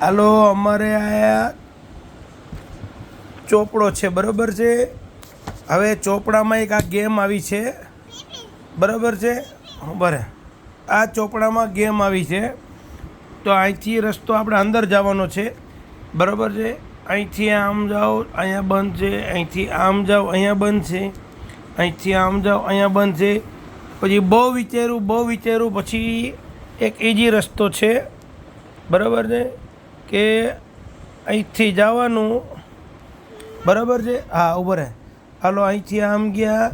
હાલો અમારે આ ચોપડો છે બરાબર છે. હવે ચોપડામાં એક આ ગેમ આવી છે બરાબર છે. બરાબર આ ચોપડામાં ગેમ આવી છે તો અહીંથી રસ્તો આપણે અંદર જવાનો છે બરાબર છે. અહીંથી આમ જાઓ અહીંયા બંધ છે, અહીંથી આમ જાઓ અહીંયા બંધ છે, અહીંથી આમ જાઓ અહીંયા બંધ છે. પછી બહુ વિચાર્યું પછી એક ઇઝી રસ્તો છે બરાબર છે કે અહીંથી જવાનું બરાબર છે. હા ઉભો રહે. હાલો અહીંથી આમ ગયા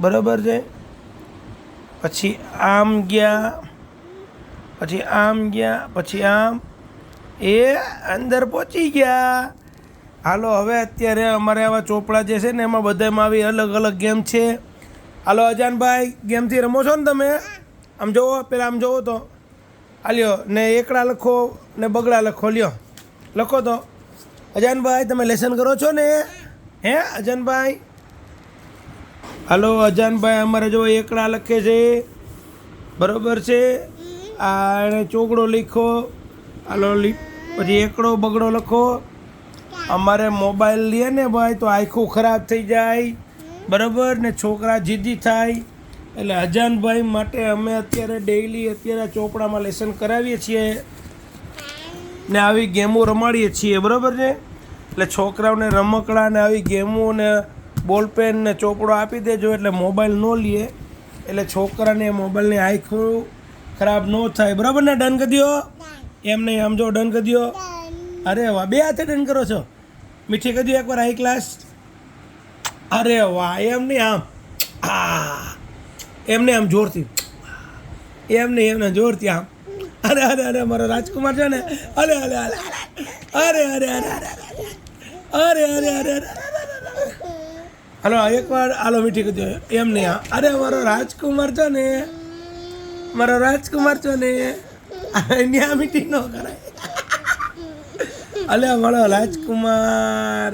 બરાબર છે, પછી આમ ગયા, પછી આમ ગયા, પછી આમ એ અંદર પહોંચી ગયા. હાલો હવે અત્યારે અમારે આવા ચોપડા જે છે ને એમાં બધામાં આવી અલગ અલગ ગેમ છે. હાલો અજાનભાઈ ગેમથી રમો છો ને તમે? આમ જોવો પેલા આમ જોવો તો હાલ્યો ને એકડા લખો ને બગડા લખો. લ્યો લખો તો. અજાનભાઈ તમે લેસન કરો છો ને? હે અજાનભાઈ? હાલો અજાનભાઈ અમારે જો એકડા લખે છે બરાબર છે. આ એને ચોગડો લખો. હાલો પછી એકડો બગડો લખો. અમારે મોબાઈલ લે ને ભાઈ તો આખું ખરાબ થઈ જાય બરાબર ને છોકરા જીદ્દી થાય. એટલે અજાનભાઈ માટે અમે અત્યારે ડેઈલી અત્યારે ચોપડામાં લેસન કરાવીએ છીએ ને આવી ગેમો રમાડીએ છીએ બરાબર છે. એટલે છોકરાઓને રમકડા ને આવી ગેમો ને બોલપેન ને ચોપડો આપી દેજો એટલે મોબાઈલ ન લે એટલે છોકરાને મોબાઈલની આંખો ખરાબ ન થાય બરાબર ને? ડન કરી દો. એમ નહીં આમ જો ડન કરી દો. અરે વાહ, બે હાથે ડન કરો છો. મીઠી કરી દો એકવાર હાઈ ક્લાસ. અરે વાહ, એમ નહીં આમ, હા એમને આમ જોરથી, એમને એમને જોરથી આમ. અરે અરે અરે મારો રાજકુમાર છે ને, અરે અરે અરે અરે અરે અરે અરે અરે અરે અરે. હાલો એકવાર હાલો મીઠી કરી દો. એમ નહીં હા, અરે મારો રાજકુમાર છે ને, મારો રાજકુમાર છે ને, અહીંયા મીઠી ન કરાય. અલે મારો રાજકુમાર.